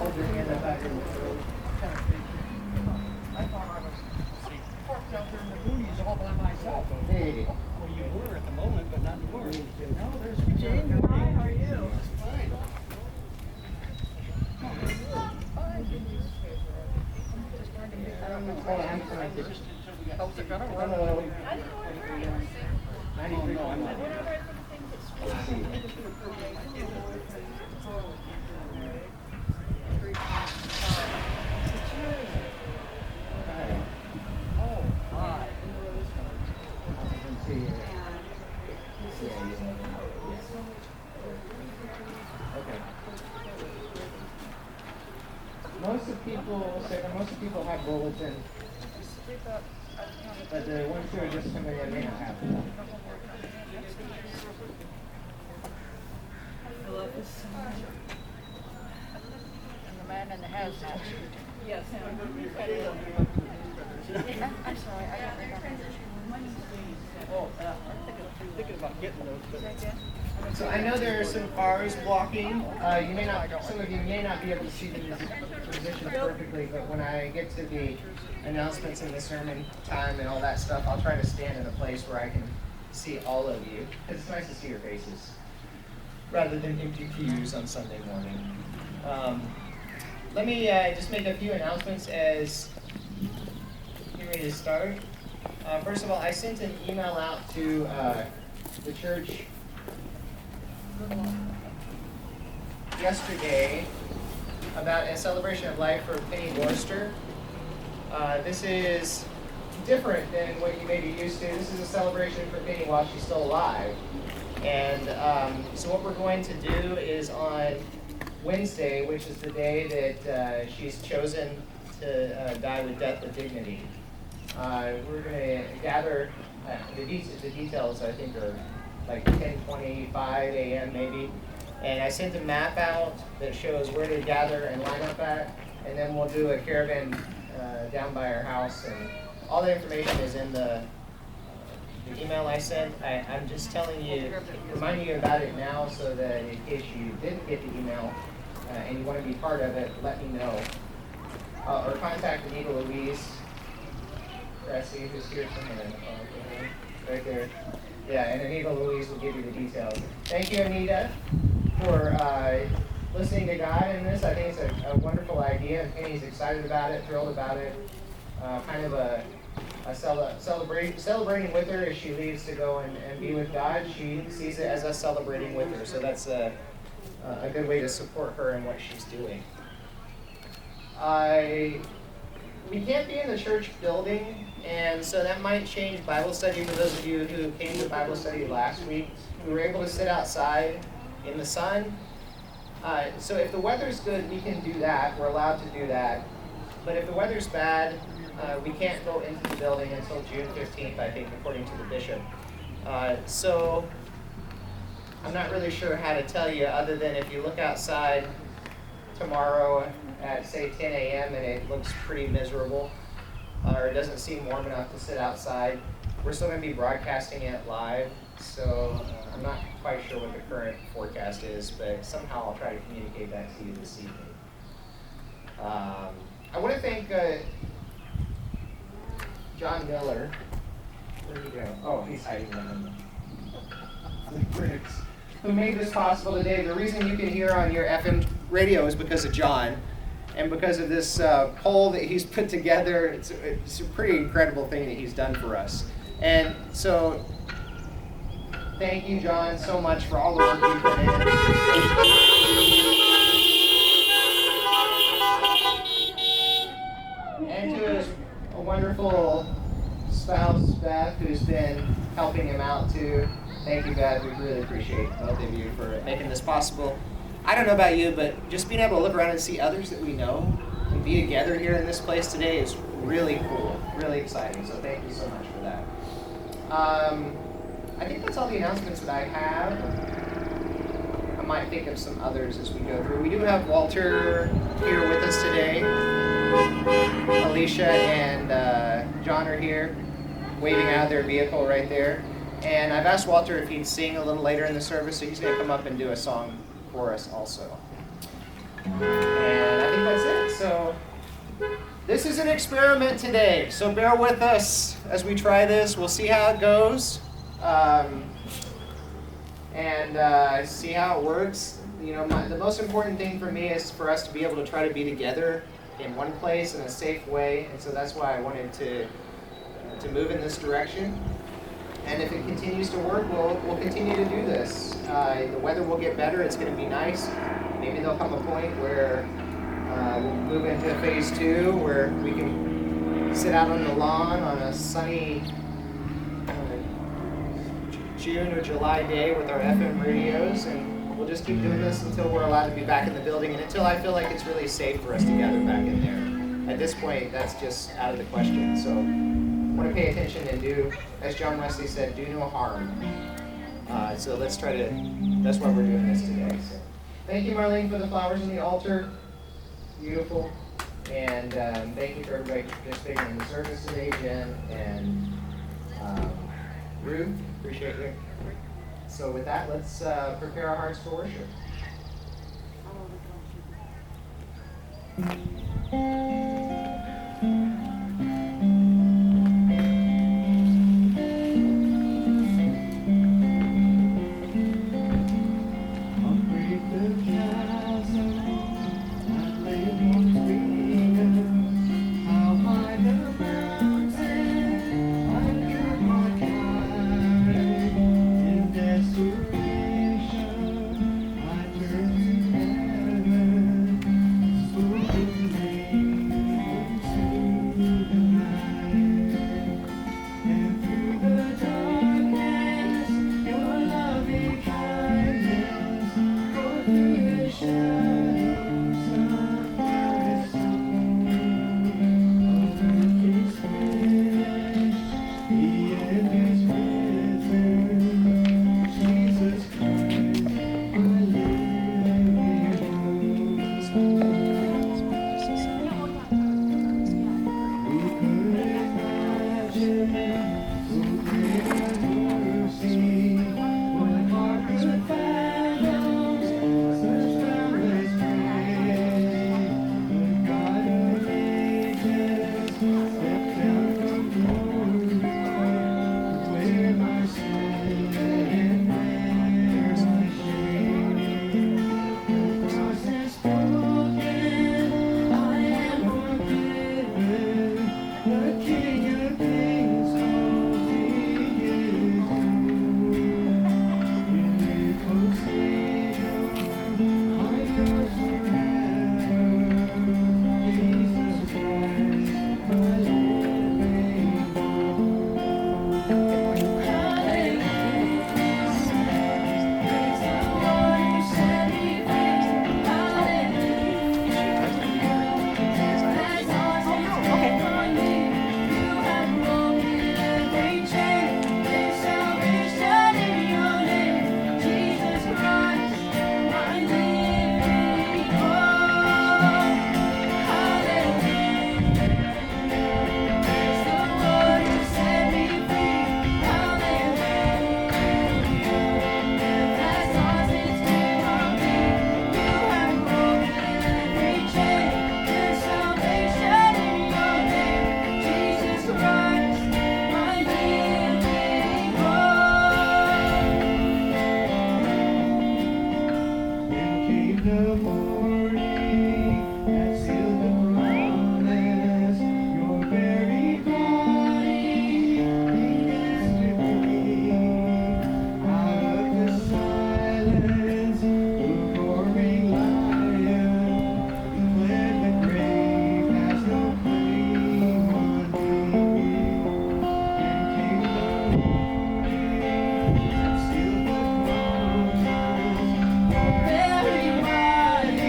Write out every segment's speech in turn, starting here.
hold your hand up out in the road. I thought I was parked out there in the boonies all by myself. Hey. Well, you were at the moment, but not anymore. No, there's Jane, hi, how are you? fine. Oh, I'm sorry. How's it gonna run? Hello. I didn't know where you were. 93. no, I'm not. Whenever I put things at school. Hi. Oh, hi. I can see you. Okay. Most of people have bulletins, but the ones who are just coming in may not have them. I love this so much. And the man in the hazmat suit. Yes, I'm sorry, I don't remember. Oh, I'm thinking about getting those, but So I know there are some cars blocking. Some of you may not be able to see these positions perfectly, but when I get to the announcements and the sermon time and all that stuff, I'll try to stand in a place where I can see all of you. It's nice to see your faces, rather than empty pews on Sunday morning. Let me just make a few announcements as you're ready to start. First of all, I sent an email out to the church yesterday about a celebration of life for Penny Worcester. This is different than what you may be used to. This is a celebration for Penny while she's still alive. And so what we're going to do is on Wednesday, which is the day that she's chosen to die with death with dignity, we're going to gather, the details I think are like 10:25 a.m. maybe. And I sent a map out that shows where to gather and line up at. And then we'll do a caravan down by our house. And all the information is in the email I sent. I'm just telling you, reminding you about it now so that in case you didn't get the email and you want to be part of it, let me know. Or contact Anita Louise. Cressy, who's here somewhere. Right there. Yeah, and Anita Louise will give you the details. Thank you, Anita, for listening to God in this. I think it's a wonderful idea, and Penny's excited about it, thrilled about it. Kind of a celebrating with her as she leaves to go and be with God. She sees it as us celebrating with her, so that's a good way to support her in what she's doing. We can't be in the church building, and so that might change Bible study for those of you who came to Bible study last week. We were able to sit outside in the sun. So if the weather's good, we can do that. We're allowed to do that. But if the weather's bad, we can't go into the building until June 15th, I think, according to the bishop. So I'm not really sure how to tell you other than if you look outside tomorrow at, say, 10 a.m. and it looks pretty miserable, or it doesn't seem warm enough to sit outside, we're still going to be broadcasting it live, so I'm not quite sure what the current forecast is, but somehow I'll try to communicate that to you this evening. I want to thank John Miller. Where'd he go? Oh, he's hiding behind the bricks. Who made this possible today. The reason you can hear on your FM radio is because of John, and because of this poll that he's put together. It's a pretty incredible thing that he's done for us. And so, thank you, John, so much for all the work you put in. And to his wonderful spouse, Beth, who's been helping him out too. Thank you, Beth. We really appreciate both of you for making this possible. I don't know about you, but just being able to look around and see others that we know and be together here in this place today is really cool, really exciting. So thank you so much for that. I think that's all the announcements that I have. I might think of some others as we go through. We do have Walter here with us today. Alicia and John are here, waving out of their vehicle right there. And I've asked Walter if he'd sing a little later in the service, so he's going to come up and do a song for us also. And I think that's it. So this is an experiment today. So bear with us as we try this. We'll see how it goes. And see how it works. You know, the most important thing for me is for us to be able to try to be together in one place in a safe way. And so that's why I wanted to move in this direction. And if it continues to work, we'll continue to do this. The weather will get better. It's going to be nice. Maybe there'll come a point where we'll move into phase 2, where we can sit out on the lawn on a sunny June or July day with our FM radios, and we'll just keep doing this until we're allowed to be back in the building and until I feel like it's really safe for us to gather back in there. At this point, that's just out of the question. So I want to pay attention and do, as John Wesley said, do no harm. So let's try to, that's why we're doing this today. So thank you, Marlene, for the flowers on the altar. Beautiful. And thank you for everybody participating in the service today, Jen and Ruth. Appreciate you. So with that, let's prepare our hearts for worship. Very wide.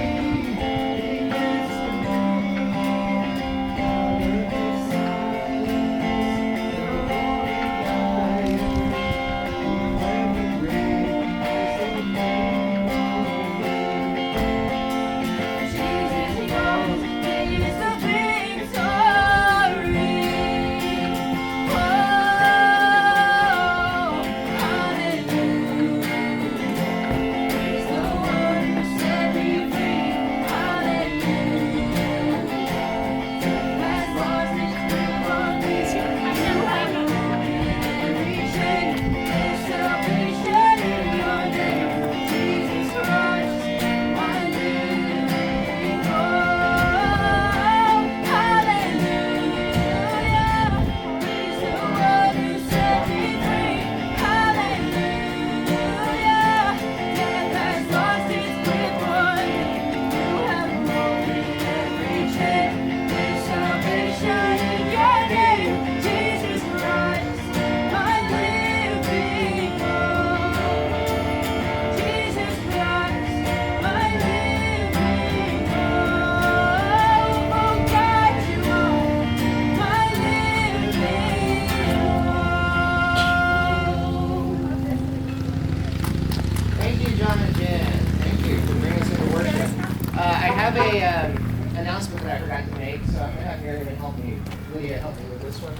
a announcement that I forgot to make, so I'm gonna have Miriam help me, Lydia help me with this one.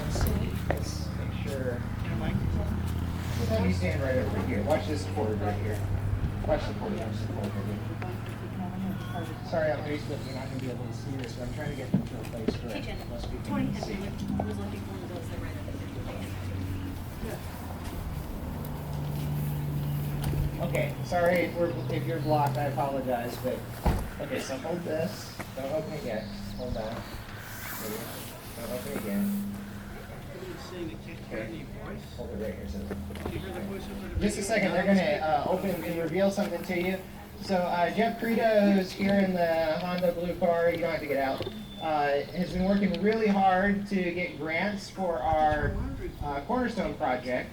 Let's make sure. Just have you stand right over here. Watch this cord right here. Watch the cord. Watch the cord right here. Sorry, on Facebook you're not gonna be able to see this, but I'm trying to get them to a place where most people can see. was looking for one of those that ran Okay, sorry if you're blocked, I apologize, but, okay, so hold this, don't open it yet, hold on. Ready? Don't open it again. Okay. Hold it right here, so. Just a second, they're gonna open and reveal something to you. So Jeff Creda, who's here in the Honda blue car, you don't have to get out, has been working really hard to get grants for our Cornerstone project.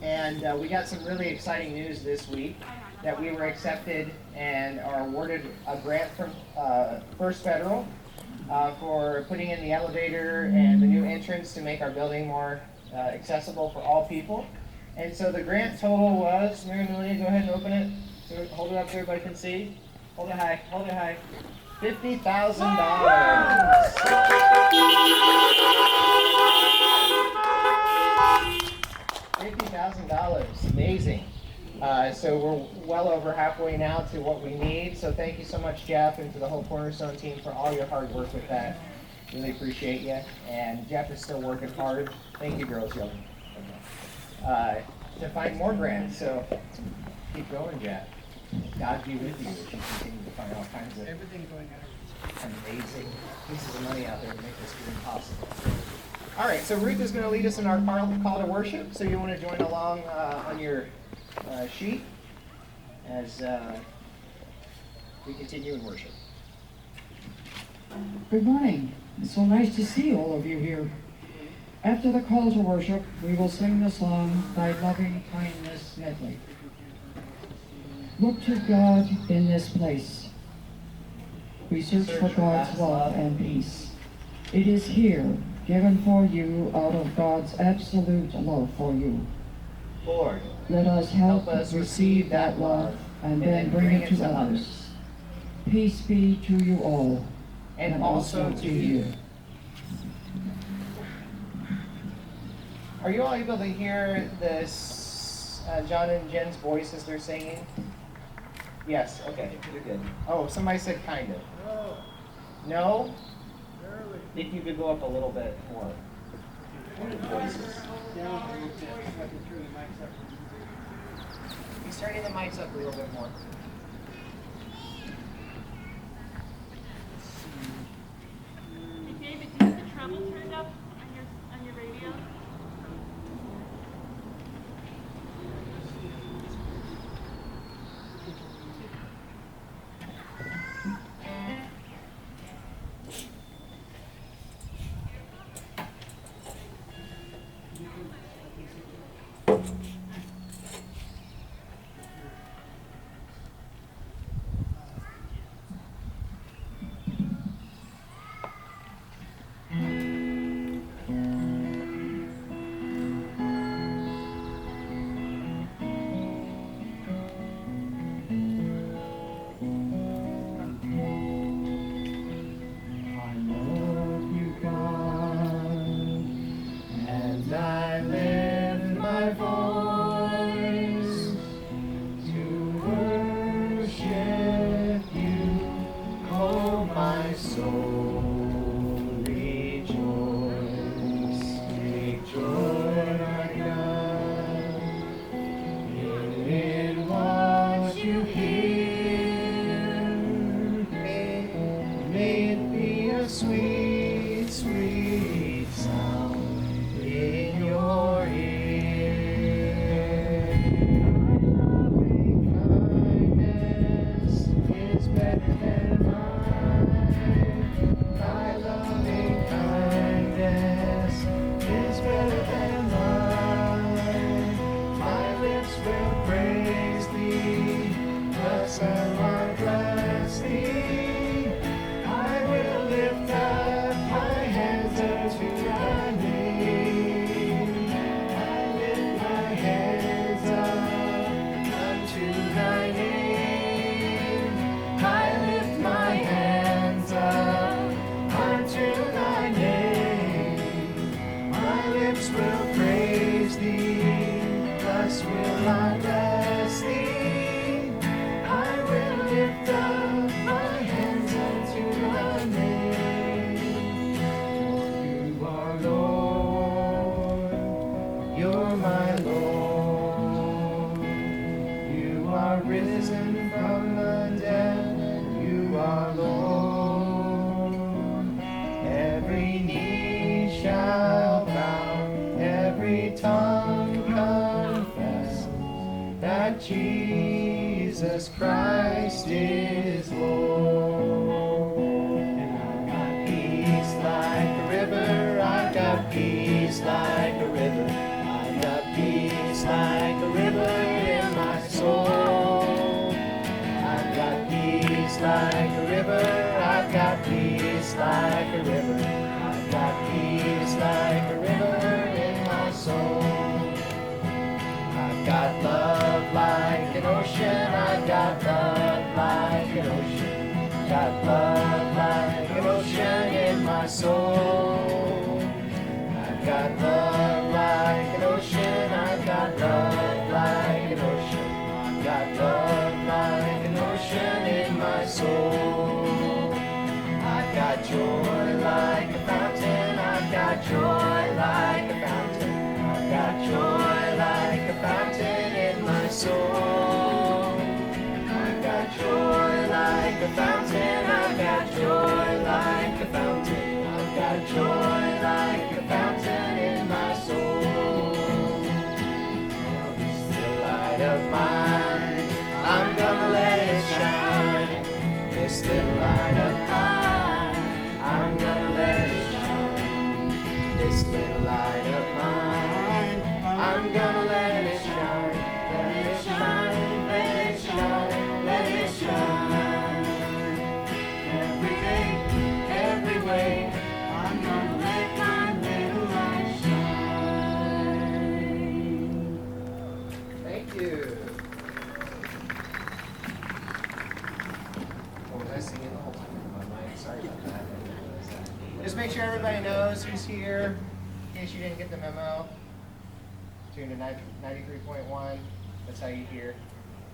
And we got some really exciting news this week that we were accepted and are awarded a grant from First Federal for putting in the elevator and the new entrance to make our building more accessible for all people. And so the grant total was, Mary Amelia, go ahead and open it. So hold it up so everybody can see. Hold it high, hold it high. $50,000. $50,000, amazing. So we're well over halfway now to what we need. So thank you so much, Jeff, and to the whole Cornerstone team for all your hard work with that. Really appreciate you. And Jeff is still working hard. Thank you, girls. To find more grants. So keep going, Jeff. God be with you as you continue to find all kinds of amazing pieces of money out there to make this dream possible. All right, so Ruth is going to lead us in our call to worship. So you want to join along on your sheet as we continue in worship. Good morning. It's so nice to see all of you here. After the call to worship, we will sing the song, Thy Loving Kindness Medley. Look to God in this place. We search for God's love and peace. It is here, given for you out of God's absolute love for you. Lord, let us help us receive that love and then bring it to others. Peace be to you all, and also to you. Are you all able to hear this John and Jen's voice as they're singing? Yes, okay, you're good. Oh, somebody said kind of. No? If you could go up a little bit more. Voices. He's turning the mics up a little bit more. David, do you have the treble turned up on your radio? My risen from the dead, you are Lord. Every knee shall bow, every tongue confess that Jesus Christ is Lord. And I've got peace like a river, I've got peace like a river, I've got peace like a river in my soul. I've got peace like a river, I've got peace like a river, I've got peace like a river in my soul. I've got love like an ocean, I've got love like an ocean, got love like an ocean in my soul. I've got love like an ocean, I've got love like an ocean, I've got love like an ocean in my soul. I've got joy like a fountain, I've got joy like a fountain, I've got joy like a fountain in my soul. I've got joy like a fountain, I've got joy like a fountain, I've got joy like a fountain in my soul. This light of mine, I'm gonna let it shine. This little light of mine, I'm gonna let it shine. This little light of mine, I'm gonna let it shine. Let it shine, let it shine, let it shine. Every day, every way, I'm gonna let my little light shine. Thank you. What was I singing the whole time in my mind? Sorry about that. I didn't realize that. Just make sure everybody knows who's here, in case you didn't get the memo. Tune to 93.1. That's how you hear.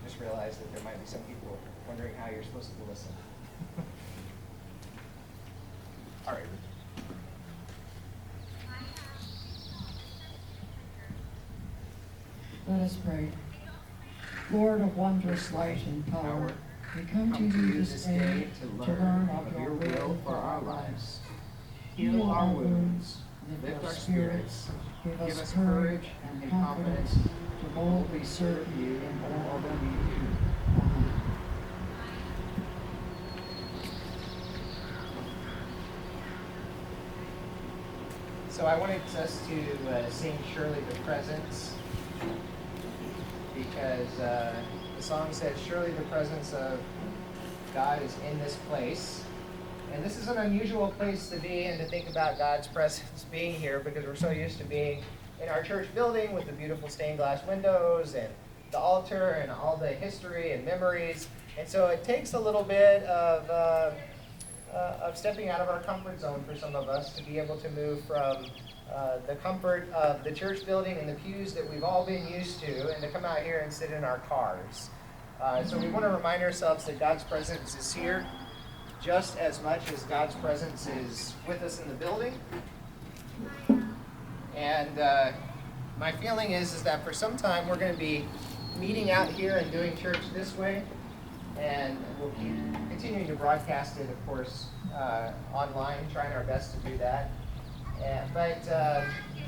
Just realize that there might be some people wondering how you're supposed to listen. All right. Let us pray. Lord of wondrous light and power, we come to you this day to learn of your will for our lives. Heal our wounds, lift our spirits, give us courage and confidence to boldly serve you in all that we do. Amen. So I wanted us to sing Surely the Presence, because the song says, surely the presence of God is in this place. And this is an unusual place to be and to think about God's presence being here, because we're so used to being in our church building with the beautiful stained glass windows and the altar and all the history and memories. And so it takes a little bit of stepping out of our comfort zone for some of us to be able to move from the comfort of the church building and the pews that we've all been used to, and to come out here and sit in our cars. So we want to remind ourselves that God's presence is here just as much as God's presence is with us in the building. And my feeling is that for some time we're going to be meeting out here and doing church this way, and we'll keep continuing to broadcast it, of course, online, trying our best to do that. But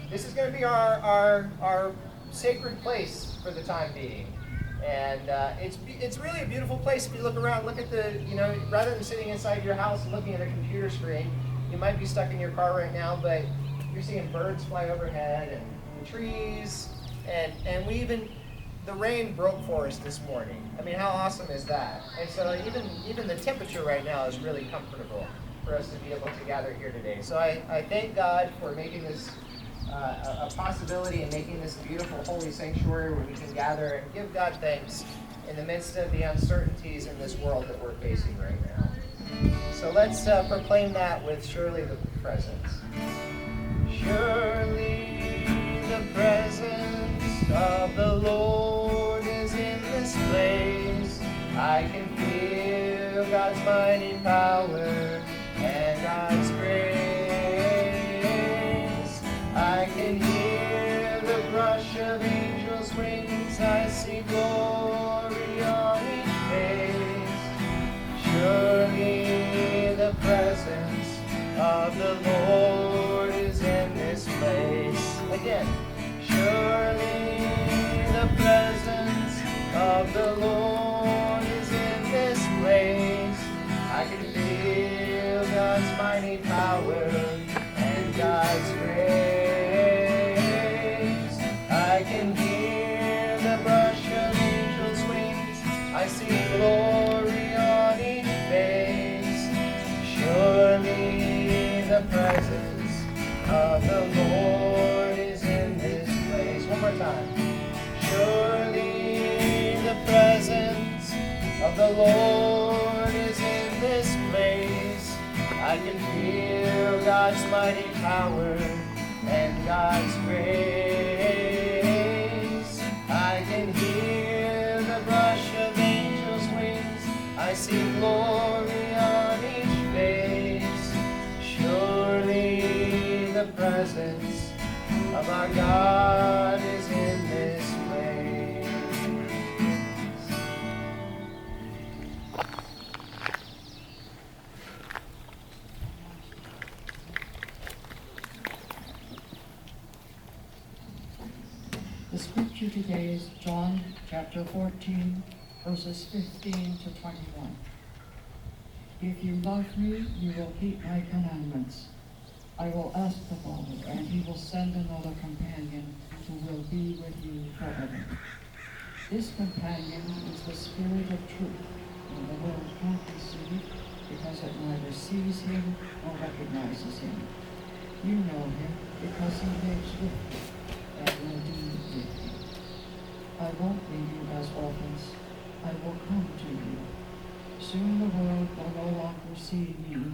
this is going to be our sacred place for the time being. And it's really a beautiful place. If you look around, look at rather than sitting inside your house and looking at a computer screen, you might be stuck in your car right now, but you're seeing birds fly overhead and the trees, and the rain broke for us this morning. I mean, how awesome is that? And so even the temperature right now is really comfortable for us to be able to gather here today. So I thank God for making this a possibility and making this a beautiful holy sanctuary where we can gather and give God thanks in the midst of the uncertainties in this world that we're facing right now. So let's proclaim that with Surely the Presence. Surely the presence of the Lord is in this place. I can feel God's mighty power and God's grace. I can hear the brush of angels' wings. I see glory all of the Lord is in this place. I can feel God's mighty power and God's grace. I can hear the brush of angels' wings. I see glory on each face. Surely the presence of our God is in this place. The scripture today is John chapter 14, verses 15 to 21. If you love me, you will keep my commandments. I will ask the Father, and he will send another companion who will be with you forever. This companion is the Spirit of truth, and the world can't receive it because it neither sees him nor recognizes him. You know him because he lives with you and will do with you. I won't leave you as orphans. I will come to you. Soon the world will no longer see me,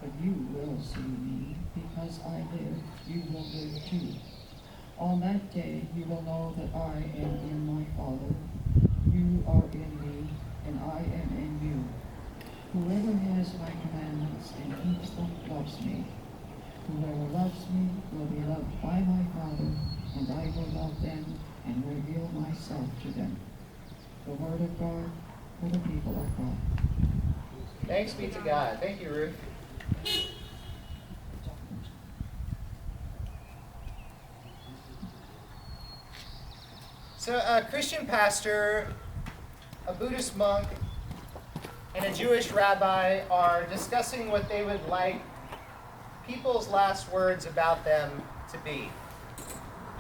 but you will see me. Because I live, you will live too. On that day you will know that I am in my Father. You are in me, and I am in you. Whoever has my commandments and keeps them loves me. Whoever loves me will be loved by my Father, and I will love them and reveal myself to them. The word of God for the people of God. Thanks be to God. Thank you, Ruth. So a Christian pastor, a Buddhist monk, and a Jewish rabbi are discussing what they would like people's last words about them to be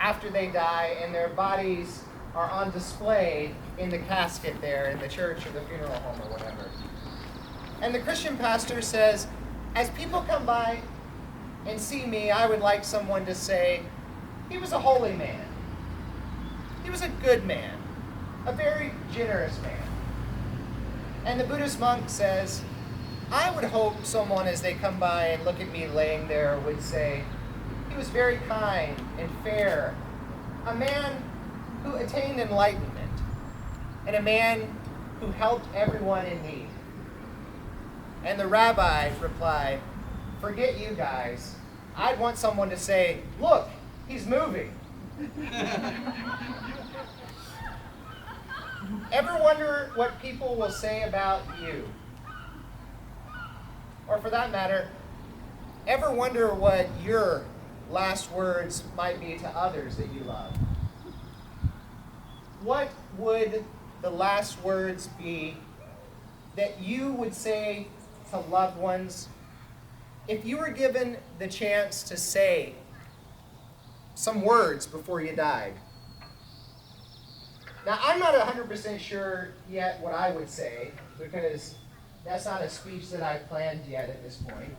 after they die and their bodies are on display in the casket there in the church or the funeral home or whatever. And the Christian pastor says, as people come by and see me, I would like someone to say, he was a holy man. He was a good man, a very generous man. And the Buddhist monk says, I would hope someone, as they come by and look at me laying there, would say, he was very kind and fair, a man who attained enlightenment, and a man who helped everyone in need. And the rabbi replied, forget you guys. I'd want someone to say, look, he's moving. Ever wonder what people will say about you? Or for that matter, ever wonder what your last words might be to others that you love? What would the last words be that you would say to loved ones if you were given the chance to say some words before you died? Now, I'm not 100% sure yet what I would say, because that's not a speech that I've planned yet at this point.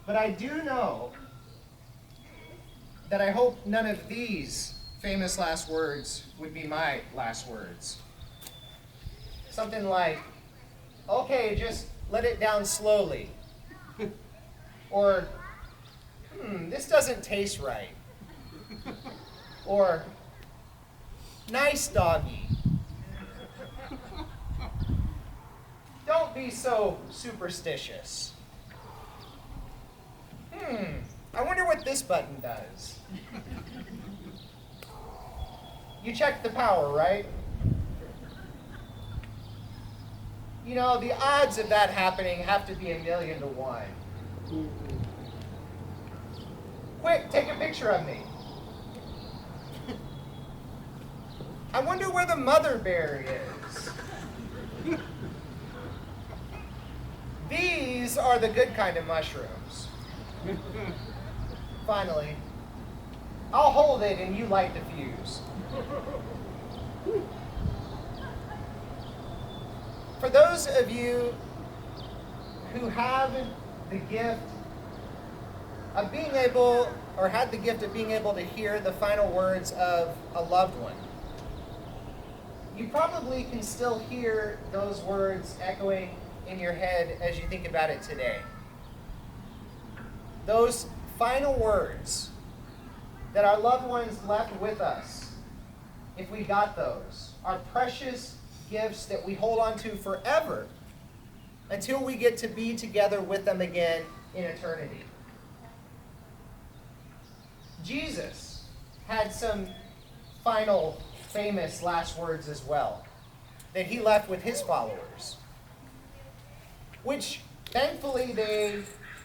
But I do know that I hope none of these famous last words would be my last words. Something like, okay, just let it down slowly. Or, this doesn't taste right. Or, nice doggy. Don't be so superstitious. I wonder what this button does. You checked the power, right? You know, the odds of that happening have to be 1,000,000 to 1. Quick, take a picture of me. I wonder where the mother bear is. These are the good kind of mushrooms. Finally, I'll hold it and you light the fuse. For those of you who have the gift of being able, or had the gift of being able to hear the final words of a loved one, you probably can still hear those words echoing in your head as you think about it today. Those final words that our loved ones left with us, if we got those, are precious gifts that we hold on to forever until we get to be together with them again in eternity. Jesus had some final famous last words as well that he left with his followers, which thankfully they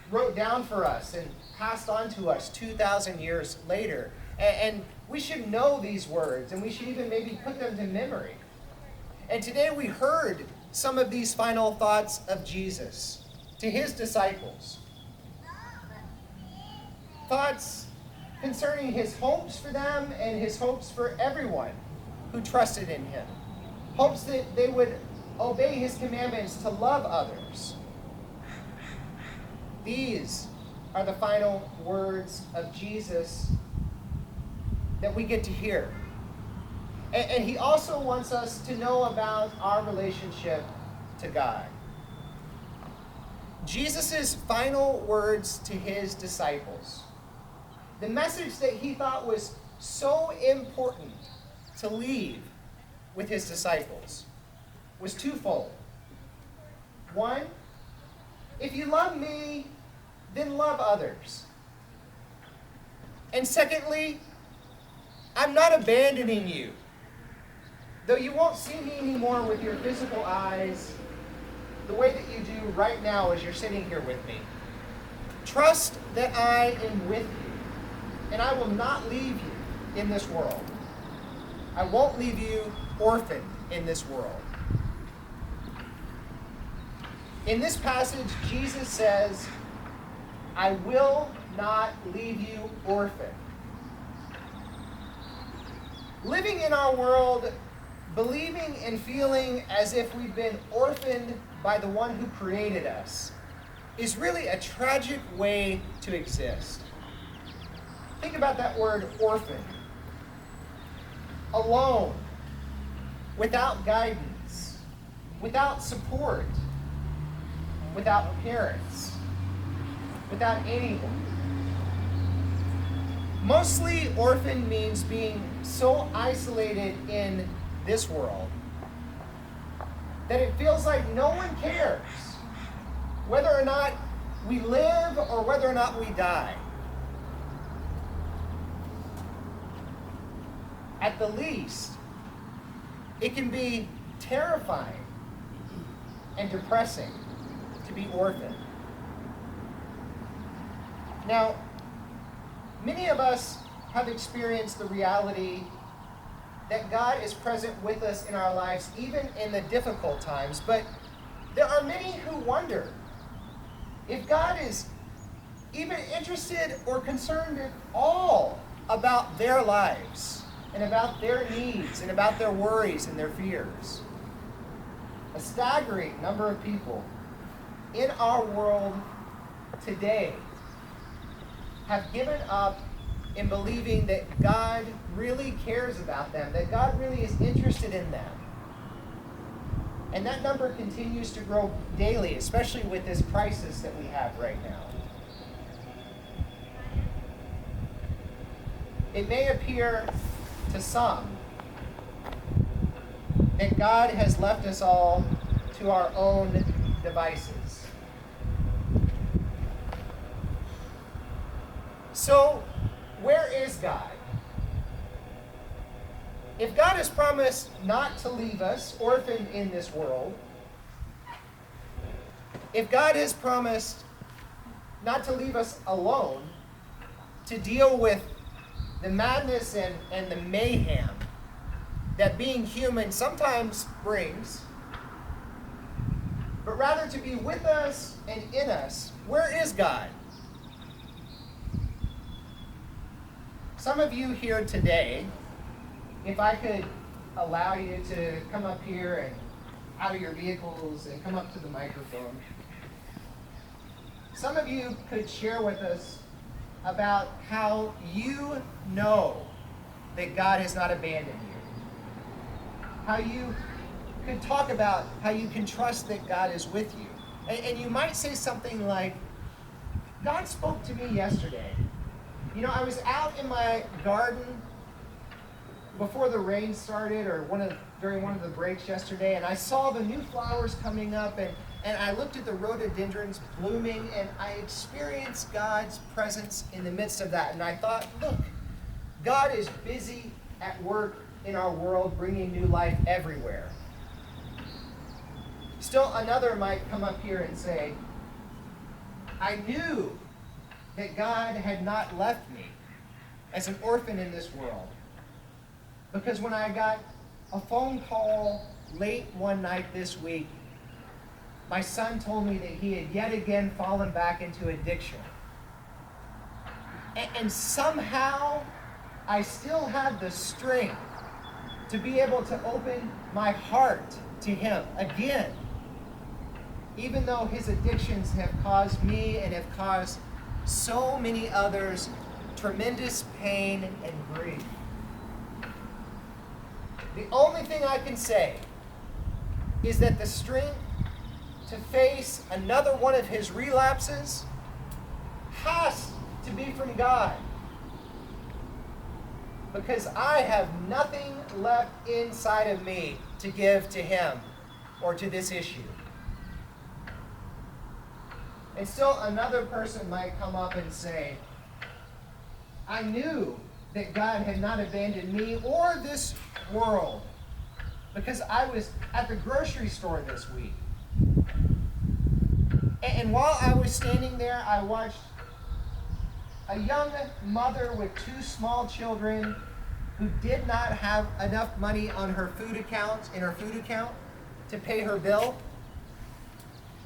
wrote down for us and passed on to us 2,000 years later. And we should know these words, and we should even maybe put them to memory. And today we heard some of these final thoughts of Jesus to his disciples. Thoughts concerning his hopes for them and his hopes for everyone who trusted in him. Hopes that they would obey his commandments to love others. These are the final words of Jesus that we get to hear. And he also wants us to know about our relationship to God. Jesus' final words to his disciples, the message that he thought was so important to leave with his disciples, was twofold. One, if you love me, then love others. And secondly, I'm not abandoning you. Though you won't see me anymore with your physical eyes, the way that you do right now as you're sitting here with me. Trust that I am with you, and I will not leave you in this world. I won't leave you orphaned in this world. In this passage, Jesus says, I will not leave you orphaned. Living in our world, believing and feeling as if we've been orphaned by the one who created us, is really a tragic way to exist. Think about that word orphan. Alone, without guidance, without support, without parents, without anyone. Mostly orphan means being so isolated in this world that it feels like no one cares whether or not we live or whether or not we die. At the least, it can be terrifying and depressing to be orphaned. Now, many of us have experienced the reality that God is present with us in our lives, even in the difficult times. But there are many who wonder if God is even interested or concerned at all about their lives and about their needs and about their worries and their fears. A staggering number of people in our world today have given up in believing that God really cares about them, that God really is interested in them. And that number continues to grow daily, especially with this crisis that we have right now. It may appear to some that God has left us all to our own devices. So, where is God? If God has promised not to leave us orphaned in this world, if God has promised not to leave us alone to deal with the madness and the mayhem that being human sometimes brings, but rather to be with us and in us, where is God? Some of you here today, if I could allow you to come up here and out of your vehicles and come up to the microphone, some of you could share with us about how you know that God has not abandoned you. how you could talk about how you can trust that God is with you. And you might say something like, God spoke to me yesterday. You know, I was out in my garden before the rain started, or during one of the breaks yesterday, and I saw the new flowers coming up, and I looked at the rhododendrons blooming, and I experienced God's presence in the midst of that. And I thought, look, God is busy at work in our world, bringing new life everywhere. Still, another might come up here and say, I knew that God had not left me as an orphan in this world. Because when I got a phone call late one night this week, my son told me that he had yet again fallen back into addiction. And somehow, I still have the strength to be able to open my heart to him again. Even though his addictions have caused me and have caused so many others tremendous pain and grief. The only thing I can say is that the strength to face another one of his relapses has to be from God. Because I have nothing left inside of me to give to him or to this issue. And still another person might come up and say, I knew that God had not abandoned me or this world because I was at the grocery store this week. And while I was standing there, I watched a young mother with 2 small children who did not have enough money on her food account, to pay her bill.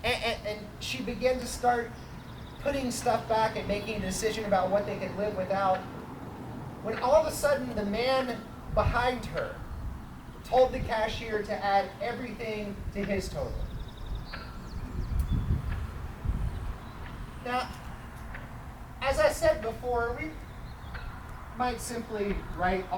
And she began to start putting stuff back and making a decision about what they could live without. When all of a sudden the man behind her told the cashier to add everything to his total. Now, as I said before, we might simply write